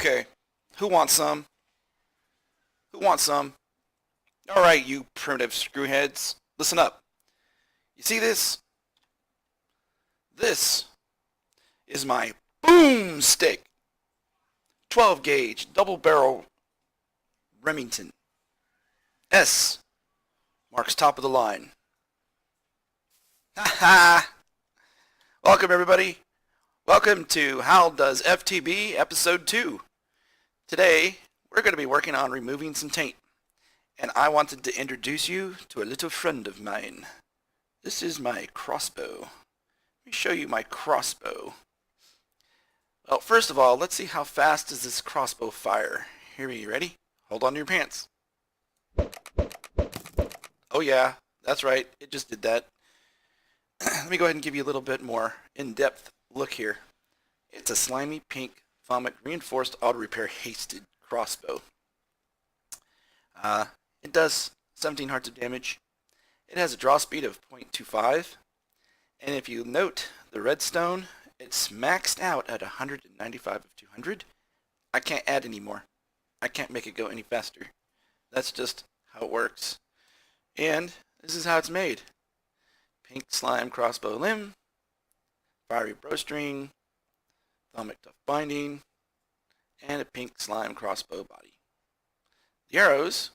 Okay, who wants some? Who wants some? Alright, you primitive screwheads, listen up. You see this? This is my boom stick. 12 gauge, double barrel Remington. S marks top of the line. Ha ha! Welcome everybody. Welcome to How Does FTB Episode 2. Today, we're going to be working on removing some taint. And I wanted to introduce you to a little friend of mine. This is my crossbow. Let me show you my crossbow. Well, first of all, let's see how fast does this crossbow fire. Here, are you ready? Hold on to your pants. Oh yeah, that's right. It just did that. Let me go ahead and give you a little bit more in-depth look here. It's a slimy pink Thaumic reinforced auto repair hasted crossbow. It does 17 hearts of damage. It has a draw speed of 0.25, and if you note the redstone, it's maxed out at 195 of 200. I can't add any more. I can't make it go any faster. That's just how it works. And this is how it's made. Pink slime crossbow limb, fiery bowstring, Thaumic tough binding, and a pink slime crossbow body. The arrows,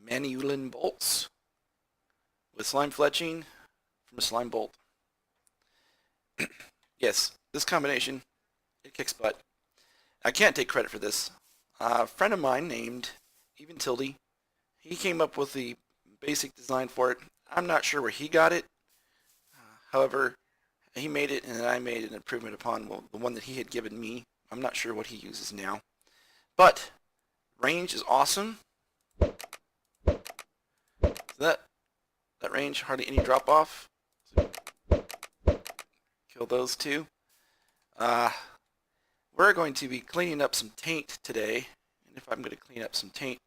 Manulin bolts with slime fletching from a slime bolt. Yes, this combination, it kicks butt. I can't take credit for this. A friend of mine named Even Tildy, he came up with the basic design for it. I'm not sure where he got it. However, he made it and I made an improvement upon the one that he had given me. I'm not sure what he uses now. But range is awesome. So that range, hardly any drop off. So kill those two. We're going to be cleaning up some taint today. And if I'm going to clean up some taint,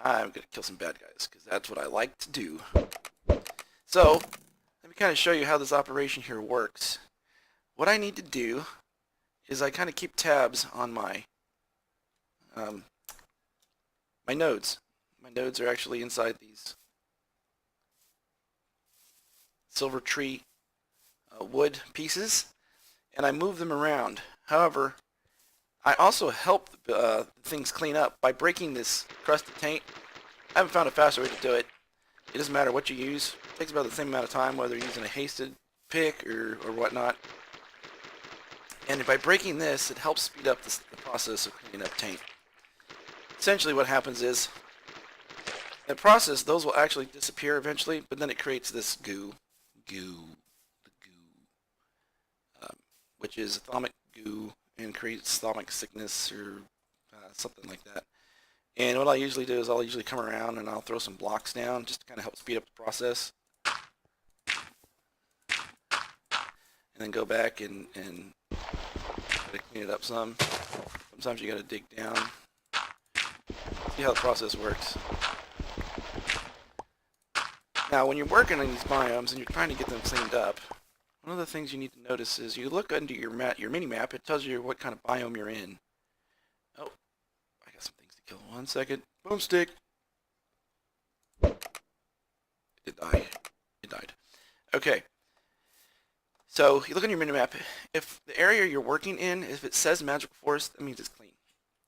I'm going to kill some bad guys, because that's what I like to do. So, let me kind of show you how this operation here works. What I need to do is I kind of keep tabs on my my nodes. My nodes are actually inside these silver tree wood pieces, and I move them around. However, I also help things clean up by breaking this crusted taint. I haven't found a faster way to do it. It doesn't matter what you use. It takes about the same amount of time, whether you're using a hasted pick or whatnot. And by breaking this, it helps speed up the process of cleaning up taint. Essentially what happens is, in the process, those will actually disappear eventually, but then it creates this goo, which is Thaumic goo, and creates Thaumic sickness or something like that. And what I usually do is I'll usually come around and I'll throw some blocks down just to kind of help speed up the process. And then go back and try to clean it up some. Sometimes you got to dig down. See how the process works. Now when you're working on these biomes and you're trying to get them cleaned up, one of the things you need to notice is you look under your mini map, it tells you what kind of biome you're in. Oh, I got some things to kill. 1 second. Boomstick. It died. It died. Okay. So you look on your minimap. If the area you're working in, if it says magical forest, that means it's clean.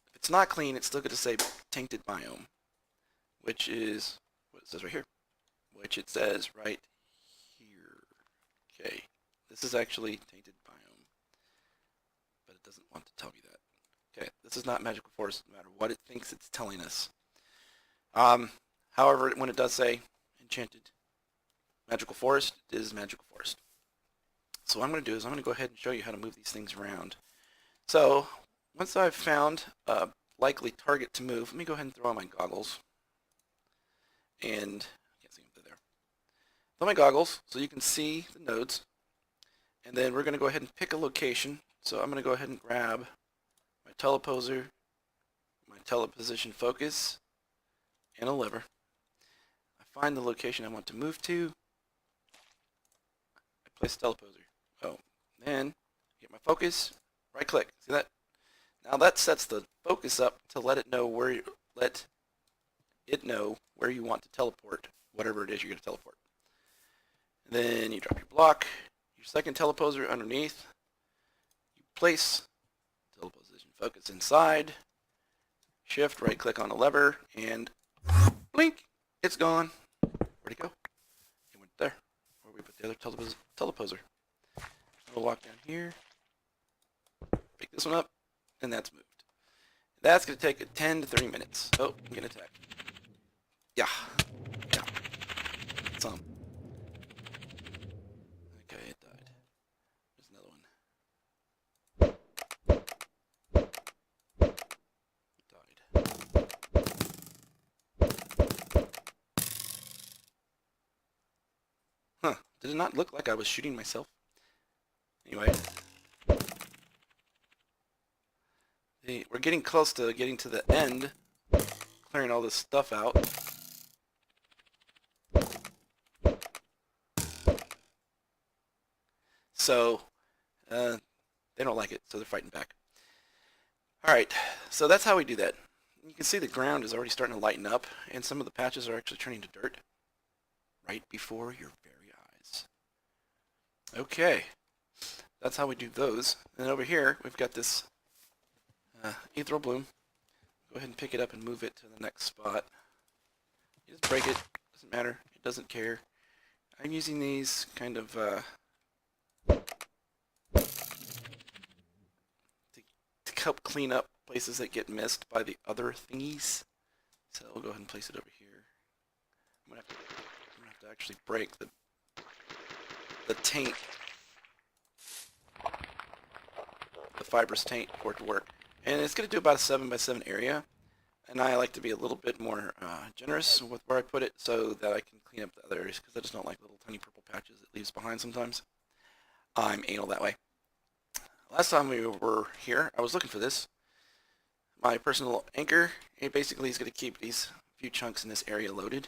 If it's not clean, it's still going to say tainted biome, which is what it says right here. Which it says right here. Okay. This is actually tainted biome, but it doesn't want to tell me that. Okay, this is not magical forest, no matter what it thinks it's telling us. However, when it does say enchanted magical forest, it is magical forest. So what I'm going to do is I'm going to go ahead and show you how to move these things around. So once I've found a likely target to move, let me go ahead and throw on my goggles. And I can't see them through there. Throw my goggles so you can see the nodes. And then we're going to go ahead and pick a location. So I'm going to go ahead and grab my teleposer, my teleposition focus, and a lever. I find the location I want to move to. I place the teleposer. Oh, then get my focus, right click. See that? Now that sets the focus up to let it know where you want to teleport, whatever it is you're going to teleport. And then you drop your block, your second teleposer underneath. You place teleposition focus inside. Shift, right click on the lever, and blink, it's gone. Where'd it go? It went there, where we put the other teleposer. We'll walk down here, pick this one up, and that's moved. That's going to take 10 to 30 minutes. Oh, I'm getting attacked. Yeah. Some. Okay, it died. There's another one. It died. Huh. Did it not look like I was shooting myself? Anyway. We're getting close to getting to the end. Clearing all this stuff out. So, they don't like it, so they're fighting back. Alright, so that's how we do that. You can see the ground is already starting to lighten up, and some of the patches are actually turning to dirt right before your very eyes. Okay, that's how we do those. And over here, we've got this ethereal bloom. Go ahead and pick it up and move it to the next spot. You just break it, doesn't matter, it doesn't care. I'm using these kind of to help clean up places that get missed by the other thingies. So we'll go ahead and place it over here. I'm gonna have to actually break the taint, the fibrous taint for it to work. And it's going to do about a 7x7 area. And I like to be a little bit more generous with where I put it so that I can clean up the other areas, because I just don't like little tiny purple patches it leaves behind sometimes. I'm anal that way. Last time we were here, I was looking for this. My personal anchor, it basically is going to keep these few chunks in this area loaded.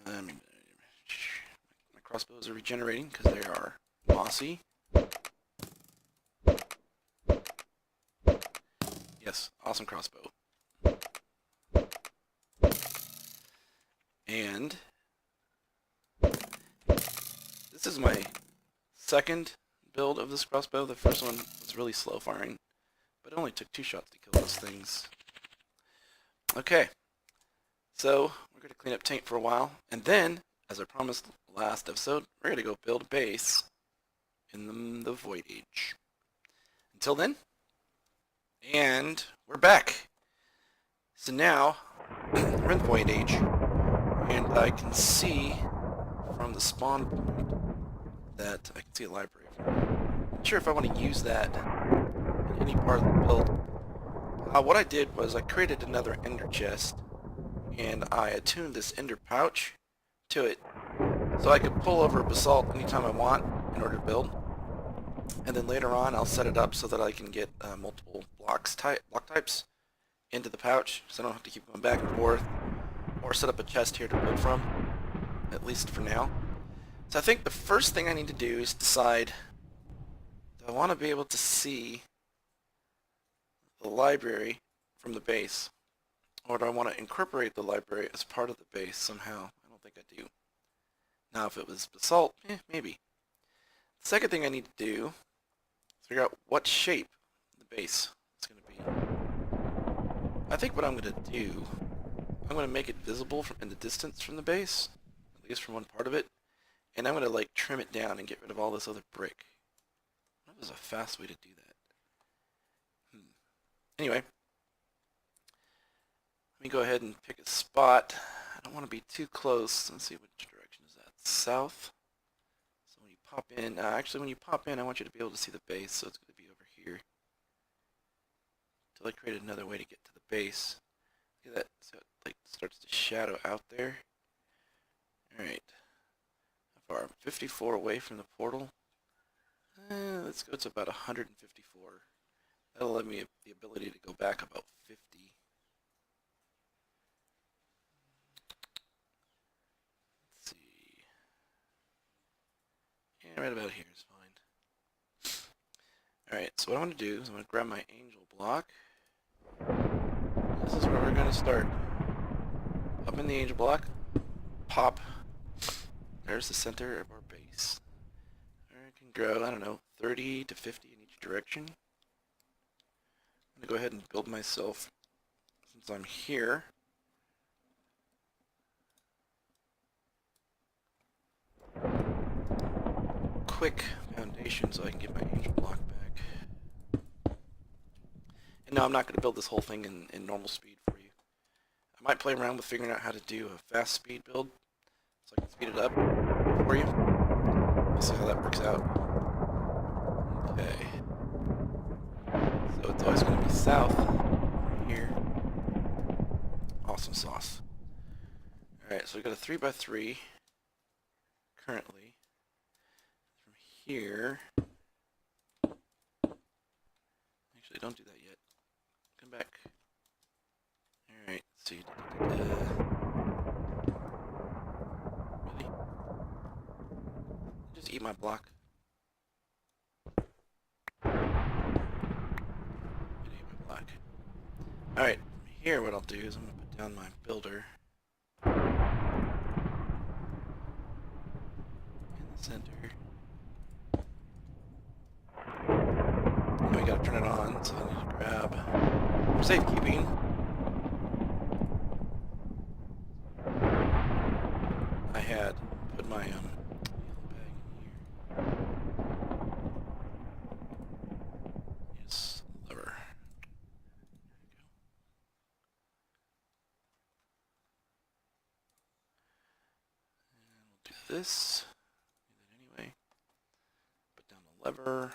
My crossbows are regenerating because they are mossy. Yes, awesome crossbow. And this is my second build of this crossbow. The first one was really slow firing, but it only took 2 shots to kill those things. Okay, so we're going to clean up taint for a while, and then, as I promised last episode, we're going to go build a base in the Void Age. Until then, and we're back. So now, we're in the Void Age, and I can see from the spawn point that I can see a library. I'm not sure if I want to use that in any part of the build. What I did was I created another ender chest, and I attuned this ender pouch to it so I could pull over basalt anytime I want in order to build. And then later on I'll set it up so that I can get multiple block types into the pouch, so I don't have to keep going back and forth, or set up a chest here to build from, at least for now. So I think the first thing I need to do is decide, do I want to be able to see the library from the base, or do I want to incorporate the library as part of the base somehow? I don't think I do. Now if it was basalt, maybe. The second thing I need to do is figure out what shape the base is going to be. I think what I'm going to do, I'm going to make it visible in the distance from the base, at least from one part of it, and I'm going to like trim it down and get rid of all this other brick. That was a fast way to do that. Anyway, let me go ahead and pick a spot. I don't want to be too close. Let's see, which direction is that? South. So when you pop in, actually when you pop in, I want you to be able to see the base, so it's going to be over here. Until I create another way to get to the base. Look at that, so it like starts to shadow out there. Alright. How far? I'm 54 away from the portal. Let's go to about 154. That'll let me the ability to go back about 50. Let's see. Yeah, right about here is fine. Alright, so what I'm going to do is I'm going to grab my angel block. This is where we're going to start. Up in the angel block, pop. There's the center of our base. I can grow, I don't know, 30 to 50 in each direction. I'm going to go ahead and build myself, since I'm here. Quick foundation so I can get my angel block back. And no, I'm not going to build this whole thing in normal speed for you. I might play around with figuring out how to do a fast speed build so I can speed it up for you. We'll see how that works out. Okay. So it's always going to be south from here. Awesome sauce. Alright, so we've got a 3x3 currently. From here. Actually, don't do that yet. Come back. Alright, so you really? Just eat my block. Alright, from here what I'll do is I'm going to put down my builder in the center. And we gotta turn it on, so I need to grab for safekeeping. I had put my yellow bag in here. Yes, lever. This, do that anyway. Put down the lever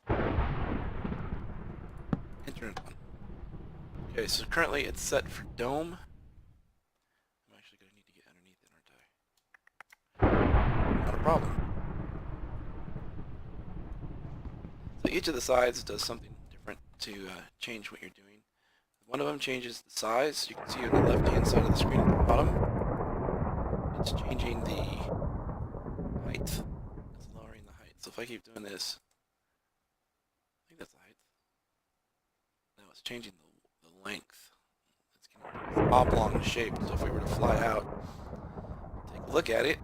and turn it on. Okay, so currently it's set for dome. I'm actually going to need to get underneath it, aren't I? Not a problem. So each of the sides does something different to change what you're doing. One of them changes the size. You can see on the left hand side of the screen at the bottom. It's changing the height. It's lowering the height. So if I keep doing this, I think that's the height. No, it's changing the length. It's getting an oblong shape. So if we were to fly out, take a look at it,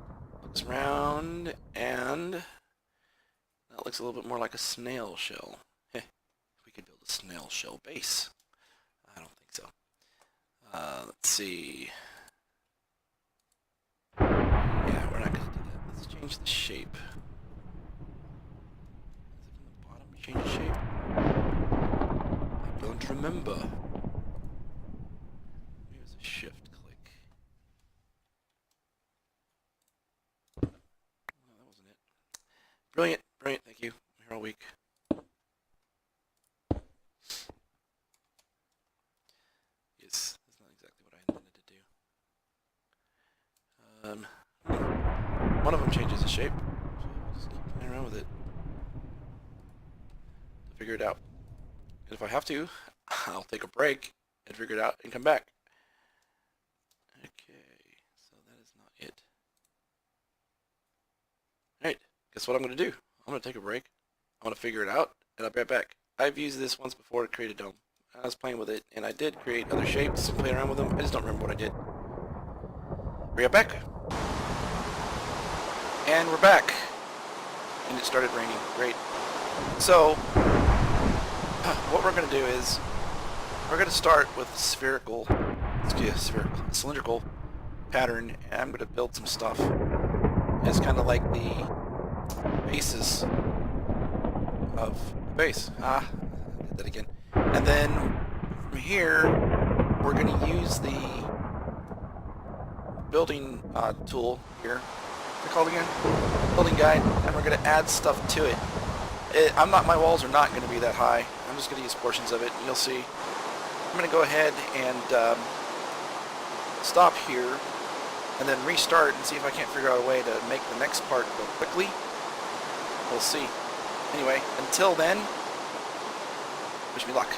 looks round, and that looks a little bit more like a snail shell. Heh, we could build a snail shell base. I don't think so. Let's see. Yeah, we're not going to do that. Let's change the shape. Is it from the bottom? Change the shape? I don't remember. Maybe it was a shift click. No, that wasn't it. Brilliant, brilliant, thank you. I'm here all week. Yes, that's not exactly what I intended to do. One of them changes the shape, so we'll just keep playing around with it to figure it out. And if I have to, I'll take a break and figure it out and come back. Okay, so that is not it. Alright, guess what I'm going to do? I'm going to take a break, I'm going to figure it out, and I'll be right back. I've used this once before to create a dome. I was playing with it, and I did create other shapes and play around with them. I just don't remember what I did. Be right back. And we're back. And it started raining. Great. So, what we're going to do is, we're going to start with cylindrical pattern, and I'm going to build some stuff. It's kind of like the basis of the base. I did that again. And then, from here, we're going to use the building tool here. What's it called again? Building guide, and we're going to add stuff to it. My walls are not going to be that high. I'm just going to use portions of it, and you'll see. I'm going to go ahead and stop here, and then restart and see if I can't figure out a way to make the next part go quickly. We'll see. Anyway, until then, wish me luck.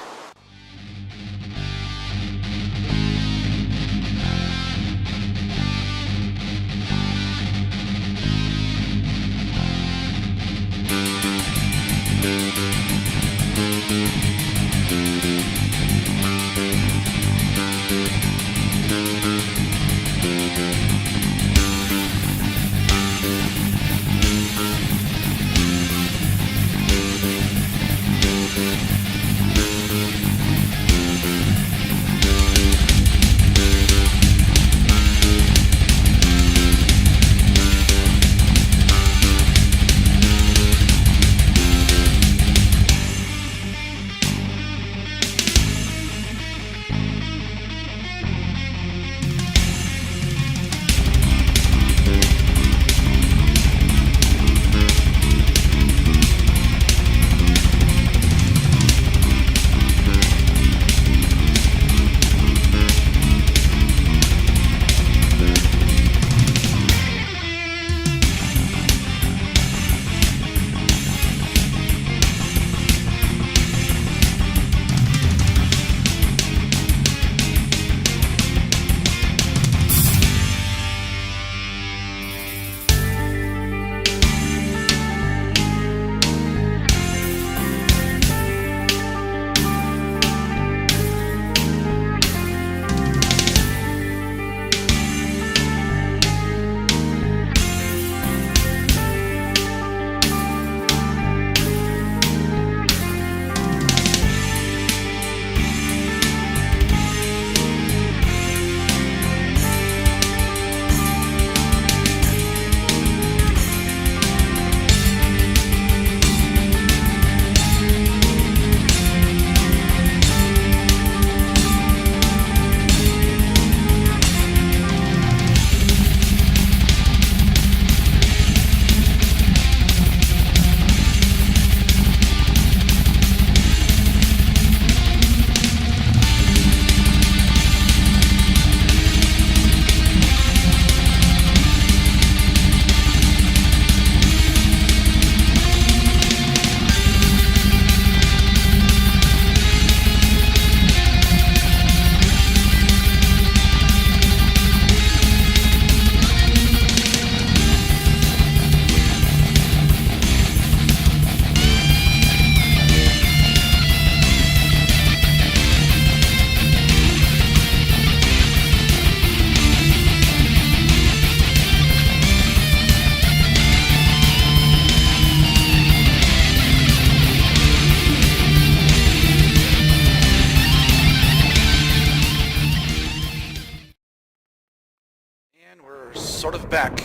back.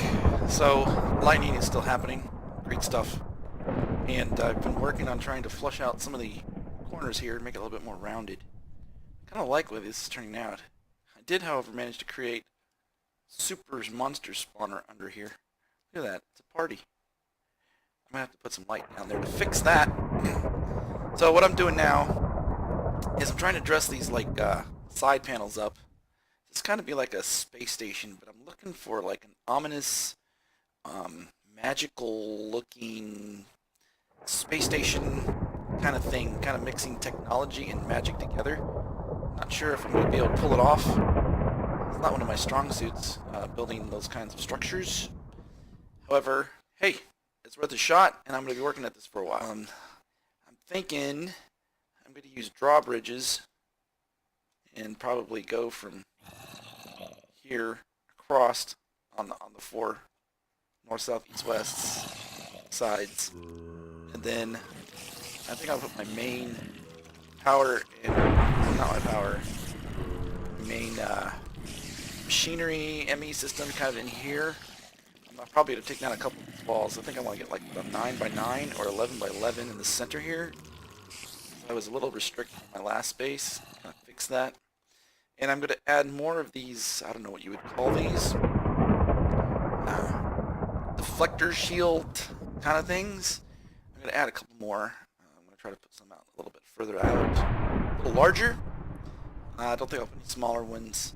So, lightning is still happening. Great stuff. And I've been working on trying to flush out some of the corners here and make it a little bit more rounded. Kind of like the way this is turning out. I did, however, manage to create super monster spawner under here. Look at that. It's a party. I'm going to have to put some light down there to fix that. So what I'm doing now is I'm trying to dress these like side panels up. It's kind of be like a space station, but I'm looking for like an ominous, magical looking space station kind of thing, kind of mixing technology and magic together. Not sure if I'm going to be able to pull it off. It's not one of my strong suits, building those kinds of structures. However, hey, it's worth a shot, and I'm going to be working at this for a while. I'm thinking I'm going to use drawbridges and probably go from here across on the four north, south, east, west sides, and then I think I'll put my main power in, not my power, main machinery ME system kind of in here. I'm probably going to take down a couple of these walls. I think I want to get like a 9x9 or 11x11 in the center here. I was a little restricted in my last space. Kind of fix that. And I'm going to add more of these, I don't know what you would call these, deflector shield kind of things. I'm going to add a couple more. I'm going to try to put some out a little bit further out. A little larger. I don't think I'll put any smaller ones.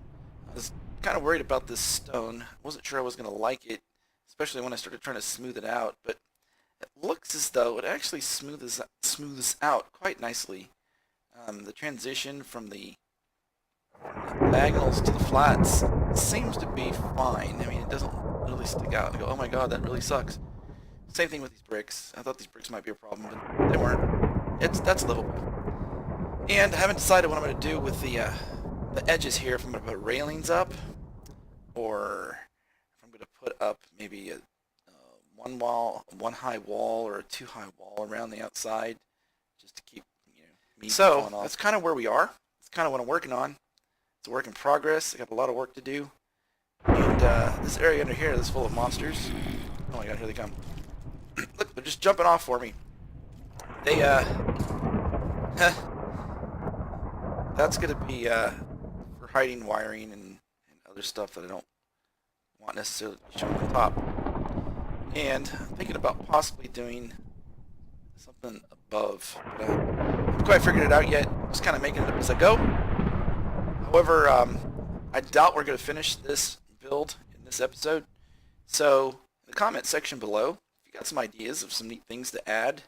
I was kind of worried about this stone. I wasn't sure I was going to like it, especially when I started trying to smooth it out, but it looks as though it actually smooths out quite nicely. The transition from the diagonals to the flats seems to be fine. I mean, it doesn't really stick out and go, oh my god, that really sucks. Same thing with these bricks. I thought these bricks might be a problem, but they weren't. That's livable. And I haven't decided what I'm going to do with the edges here, if I'm going to put railings up, or if I'm going to put up maybe a one high wall or a two high wall around the outside, just to keep me falling off. That's kind of where we are. It's kind of what I'm working on. It's a work in progress. I got a lot of work to do. And this area under here is full of monsters. Oh my god, here they come. Look, they're just jumping off for me. They, that's going to be for hiding wiring and other stuff that I don't want necessarily to show on top. And I'm thinking about possibly doing something above. But I haven't quite figured it out yet. I'm just kind of making it up as I go. However, I doubt we're going to finish this build in this episode. So, in the comment section below, if you got some ideas of some neat things to add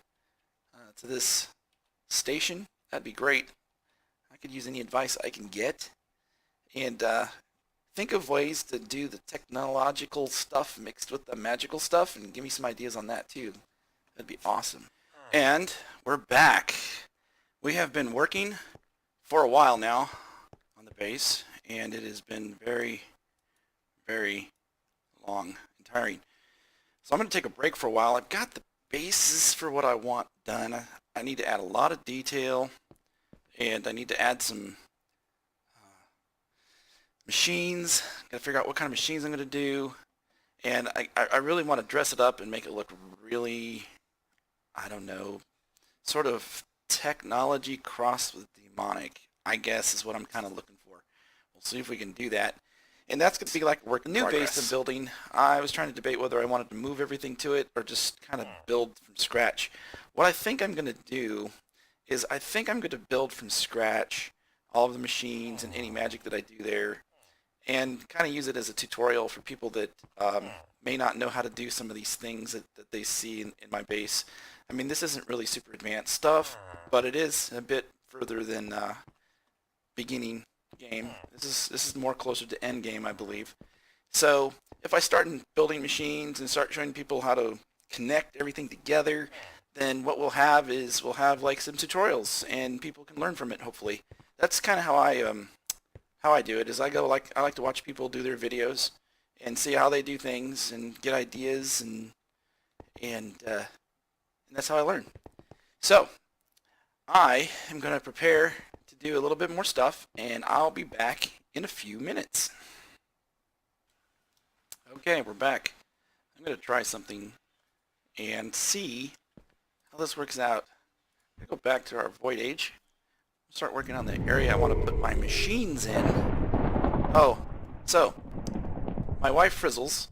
to this station, that'd be great. I could use any advice I can get. And think of ways to do the technological stuff mixed with the magical stuff, and give me some ideas on that too. That'd be awesome. And we're back. We have been working for a while now on the base, and it has been very, very long and tiring. So I'm going to take a break for a while. I've got the basis for what I want done. I need to add a lot of detail, and I need to add some machines. Got to figure out what kind of machines I'm going to do, and I really want to dress it up and make it look really, I don't know, sort of technology crossed with demonic, I guess, is what I'm kind of looking for. We'll see if we can do that. And that's going to be like a work in progress. New base I'm building. I was trying to debate whether I wanted to move everything to it or just kind of build from scratch. What I think I'm going to do is I think I'm going to build from scratch all of the machines and any magic that I do there, and kind of use it as a tutorial for people that may not know how to do some of these things that they see in my base. I mean, this isn't really super advanced stuff, but it is a bit further than beginning game. This is more closer to end game, I believe. So if I start building machines and start showing people how to connect everything together, then what we'll have is like some tutorials, and people can learn from it, hopefully. That's kind of how I do it. Is I like to watch people do their videos and see how they do things and get ideas, and that's how I learn. So I am going to prepare to do a little bit more stuff, and I'll be back in a few minutes. Okay, we're back. I'm going to try something and see how this works out. I'm going to go back to our void age. Start working on the area I want to put my machines in. Oh, so my wife Frizzles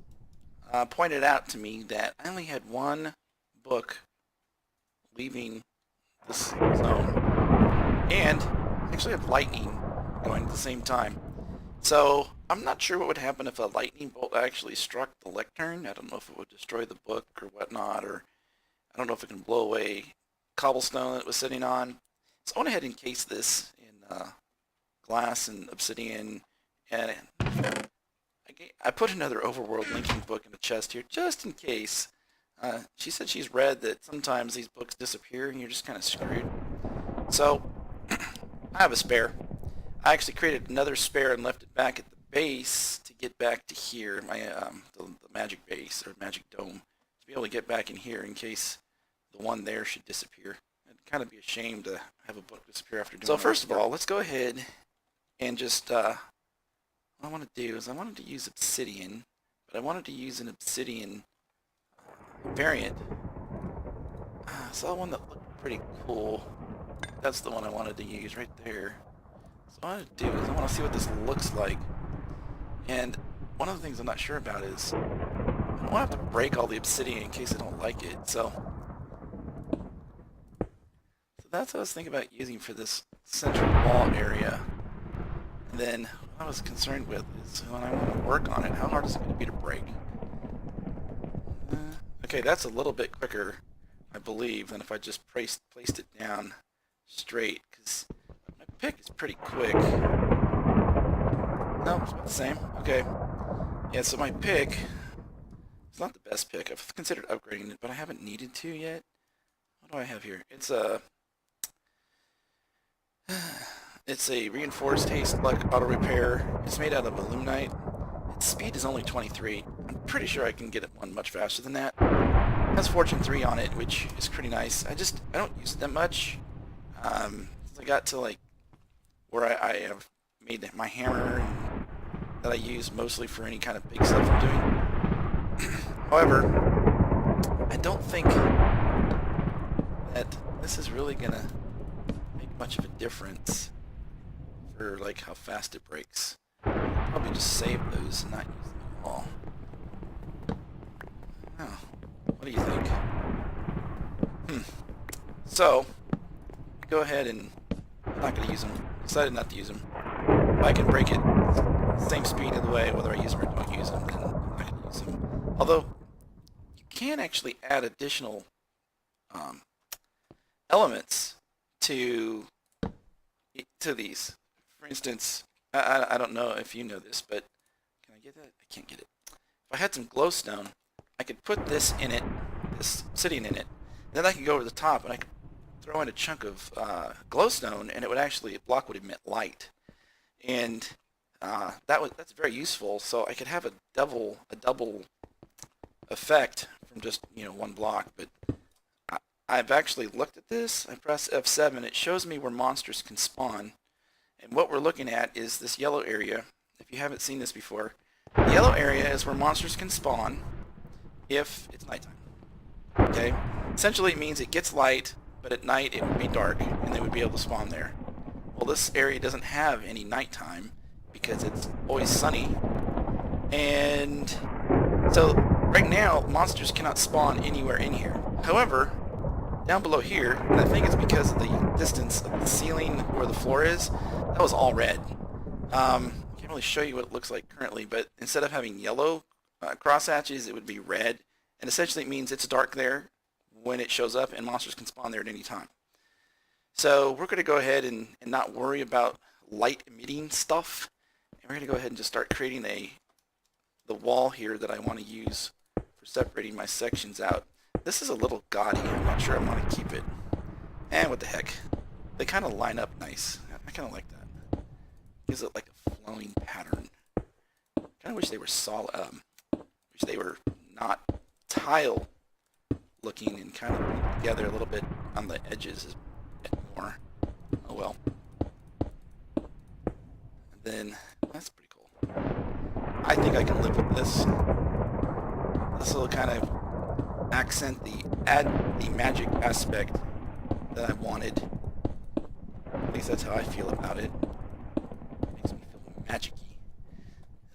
pointed out to me that I only had one book leaving this zone, and I actually have lightning going at the same time. So I'm not sure what would happen if a lightning bolt actually struck the lectern. I don't know if it would destroy the book or whatnot, or I don't know if it can blow away cobblestone that it was sitting on. So I went ahead and encased this in glass and obsidian, and I put another overworld linking book in the chest here just in case. She said she's read that sometimes these books disappear and you're just kind of screwed. So I have a spare. I actually created another spare and left it back at the base to get back to here, my the magic base or magic dome, to be able to get back in here in case the one there should disappear. It'd kind of be a shame to have a book disappear after doing that. So first of all, let's go ahead and just what I want to do is I wanted to use obsidian, but I wanted to use an obsidian variant. I saw one that looked pretty cool. That's the one I wanted to use right there. So what I want to do is I want to see what this looks like. And one of the things I'm not sure about is I don't want to have to break all the obsidian in case I don't like it. So that's what I was thinking about using for this central wall area. And then what I was concerned with is when I want to work on it, how hard is it going to be to break? Okay, that's a little bit quicker, I believe, than if I just placed it down straight, because my pick is pretty quick. No, it's about the same. Okay. Yeah, so my pick, it's not the best pick. I've considered upgrading it, but I haven't needed to yet. What do I have here? It's a reinforced haste luck auto repair. It's made out of aluminite. Its speed is only 23. I'm pretty sure I can get it one much faster than that. It has Fortune 3 on it, which is pretty nice. I don't use it that much. Since I got to like where I have made my hammer that I use mostly for any kind of big stuff I'm doing. However, I don't think that this is really gonna make much of a difference for like how fast it breaks. I'll probably just save those and not use them at all. Oh, what do you think? So, go ahead and I'm not going to use them. Decided not to use them. If I can break it same speed either way, whether I use them or don't use them, then I'm not going to use them. Although, you can actually add additional elements to these. For instance, I don't know if you know this, but can I get that? I can't get it. If I had some glowstone, I could put this in it, this obsidian in it, then I could go over the top and I could throw in a chunk of glowstone, and it would actually block what emit light. And that's very useful. So I could have a double effect from just one block. But I've actually looked at this. I press F7. It shows me where monsters can spawn. And what we're looking at is this yellow area. If you haven't seen this before, the yellow area is where monsters can spawn if it's nighttime. Okay? Essentially it means it gets light, but at night it would be dark, and they would be able to spawn there. Well, this area doesn't have any nighttime because it's always sunny. And so right now, monsters cannot spawn anywhere in here. However, down below here, and I think it's because of the distance of the ceiling where the floor is, that was all red. I can't really show you what it looks like currently, but instead of having yellow crosshatches, it would be red. And essentially it means it's dark there when it shows up, and monsters can spawn there at any time. So we're going to go ahead and not worry about light emitting stuff. And we're going to go ahead and just start creating the wall here that I want to use for separating my sections out. This is a little gaudy. I'm not sure I want to keep it. And what the heck. They kind of line up nice. I kind of like that. Gives it like a flowing pattern. Kind of wish they were solid. Wish they were not tile looking and kind of put together a little bit on the edges a bit more. Oh well. And then that's pretty cool. I think I can live with this. kind of add the magic aspect that I wanted. At least that's how I feel about it. Makes me feel magic-y.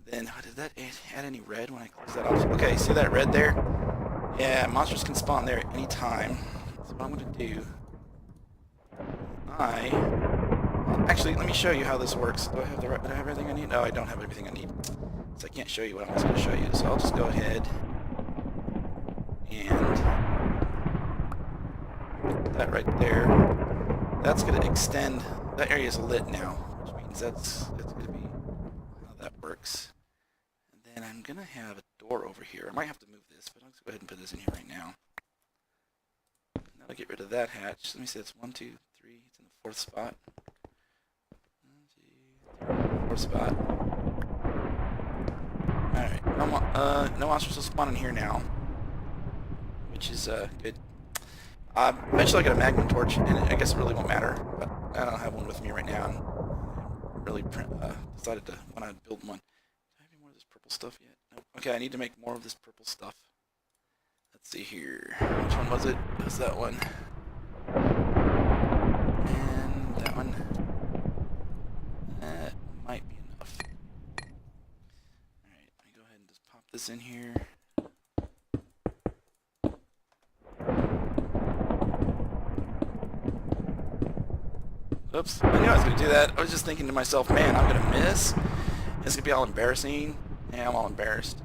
Then, did that add any red when I close that off? Okay, see that red there? Yeah, monsters can spawn there at any time. So what I'm going to do, actually, let me show you how this works. Do I have everything I need? No, I don't have everything I need. So I can't show you what I was going to show you. So I'll just go ahead and put that right there. That's going to extend. That area is lit now, which means that's going to be how that works. And then I'm going to have a door over here. I might have to move this, but I'll just go ahead and put this in here right now. Now to get rid of that hatch. Let me see, it's 1, 2, 3. It's in the fourth spot. 1, 2, 3, fourth spot. Alright, no monsters will spawn in here now, which is good. Eventually I'll get a magma torch, and I guess it really won't matter, but I don't have one with me right now. I really decided to want to build one. Do I have any more of this purple stuff yet? Nope. Okay, I need to make more of this purple stuff. Let's see here. Which one was it? It was that one. And that one. That might be enough. Alright, let me go ahead and just pop this in here. Oops, I knew I was going to do that. I was just thinking to myself, man, I'm going to miss. It's going to be all embarrassing. Yeah, I'm all embarrassed.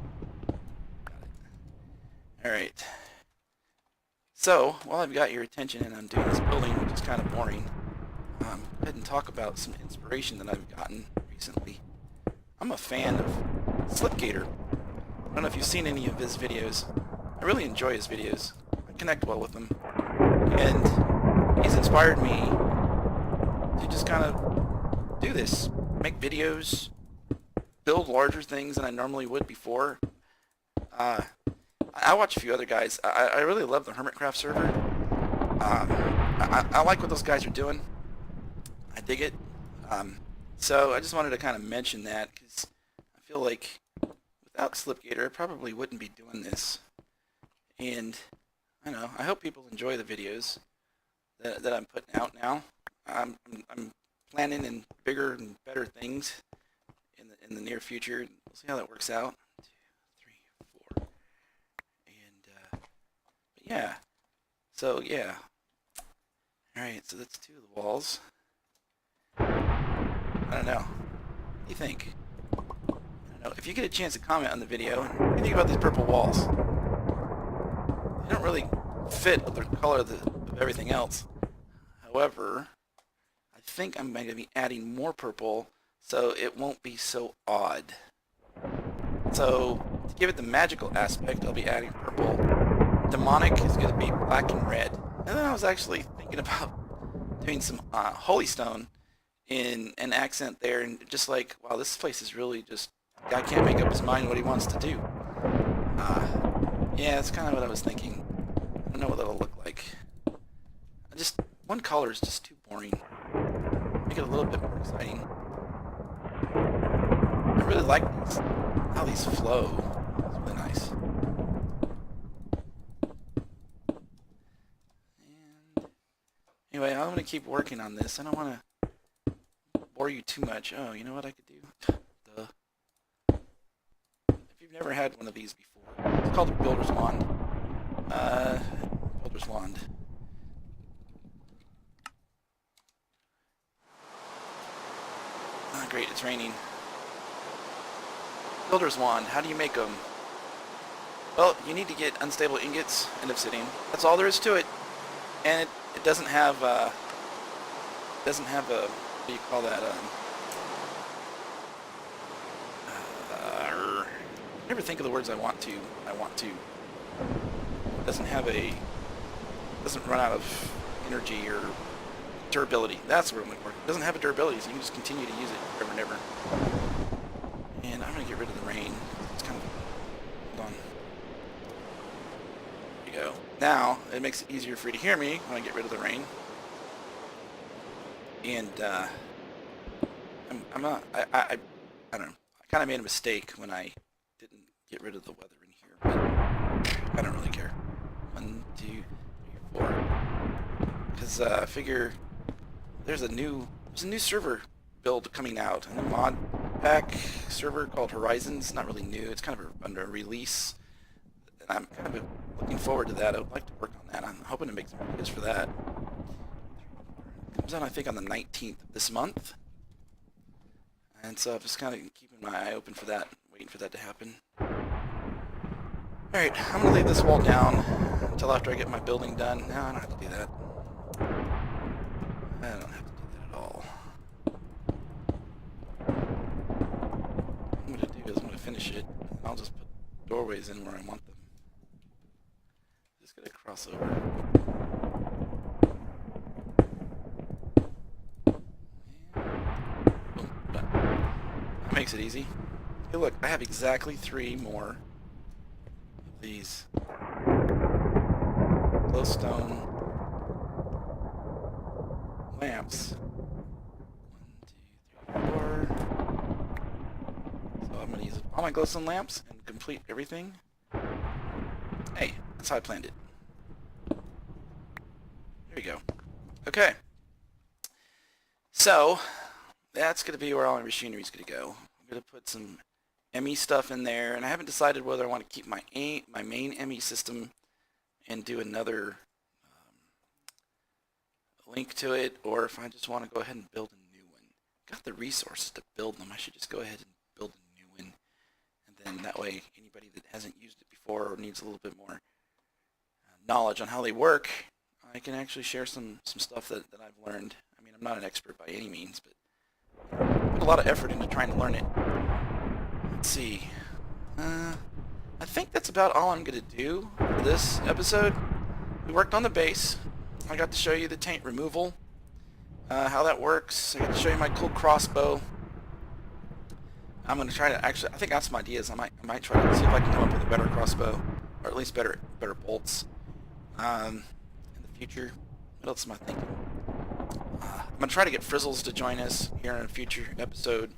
Alright. So, while I've got your attention and I'm doing this building, which is kind of boring, go ahead and talk about some inspiration that I've gotten recently. I'm a fan of Slipgator. I don't know if you've seen any of his videos. I really enjoy his videos. I connect well with him. And he's inspired me to just kind of do this. Make videos, build larger things than I normally would before. I watch a few other guys. I really love the Hermitcraft server. I like what those guys are doing. I dig it. So I just wanted to kind of mention that because I feel like without Slipgator I probably wouldn't be doing this. And I don't know, I hope people enjoy the videos that I'm putting out now. I'm planning in bigger and better things in the near future. We'll see how that works out. 1, 2, 3, 4. And but yeah. So yeah. All right. So that's 2 of the walls. I don't know. What do you think? I don't know. If you get a chance to comment on the video, what do you think about these purple walls? They don't really fit with the color of everything else. However, I think I'm going to be adding more purple so it won't be so odd. So, to give it the magical aspect, I'll be adding purple. Demonic is going to be black and red. And then I was actually thinking about doing some holy stone in an accent there, and just like, wow, this place is really just, guy can't make up his mind what he wants to do. Yeah, that's kind of what I was thinking. I don't know what that'll look like. One color is just too boring. Make it a little bit more exciting. I really like how these flow. It's really nice. And anyway, I'm going to keep working on this. I don't want to bore you too much. Oh, you know what I could do? Duh. If you've never had one of these before, it's called a builder's wand. Builder's wand. Oh, great, it's raining. Builder's wand, how do you make them? Well, you need to get unstable ingots and obsidian. That's all there is to it. And it doesn't have a, what do you call that? I never think of the words I want to. It doesn't run out of energy or durability. That's where I'm looking for. It doesn't have a durability, so you can just continue to use it forever and ever. And I'm going to get rid of the rain. It's kind of... Hold on. There you go. Now, it makes it easier for you to hear me when I get rid of the rain. And, I'm not... I don't know. I kind of made a mistake when I didn't get rid of the weather in here. But 2, 3, 4. Because I figure there's a new server build coming out, a new mod pack server called Horizons. Not really new. It's kind of under release. And I'm kind of looking forward to that. I would like to work on that. I'm hoping to make some videos for that. It comes out, I think, on the 19th of this month. And so I'm just kind of keeping my eye open for that, waiting for that to happen. Alright, I'm going to leave this wall down until after I get my building done. No, I don't have to do that. I don't have to do that at all. What I'm going to do is I'm going to finish it, and I'll just put doorways in where I want them. Just going to cross over. Boom, done. That makes it easy. Hey, look, I have exactly 3 more of these glowstone lamps. 1, 2, 3, 4. So I'm going to use all my glowstone lamps and complete everything. Hey, that's how I planned it. There you go. Okay. So, that's going to be where all my machinery is going to go. I'm going to put some ME stuff in there, and I haven't decided whether I want to keep my main ME system and do another link to it, or if I just want to go ahead and build a new one. Got the resources to build them. I should just go ahead and build a new one, and then that way anybody that hasn't used it before or needs a little bit more knowledge on how they work, I can actually share some stuff that I've learned. I mean, I'm not an expert by any means, but I put a lot of effort into trying to learn it. Let's see. I think that's about all I'm going to do for this episode. We worked on the base. I got to show you the taint removal, how that works. I got to show you my cool crossbow. I'm going to try to actually, I think that's my ideas. I might try to see if I can come up with a better crossbow, or at least better bolts in the future. What else am I thinking? I'm going to try to get Frizzles to join us here in a future episode.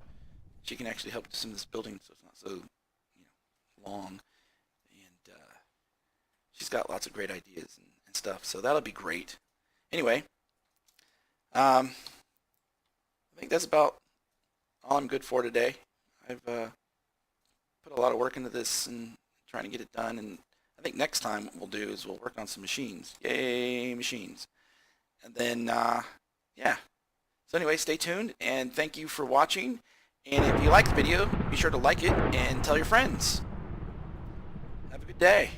She can actually help us in this building so it's not so long. And she's got lots of great ideas and stuff, so that'll be great. Anyway, I think that's about all I'm good for today. I've put a lot of work into this and trying to get it done, and I think next time what we'll do is we'll work on some machines. Yay, machines. And then, yeah. So anyway, stay tuned, and thank you for watching. And if you like the video, be sure to like it and tell your friends. Have a good day.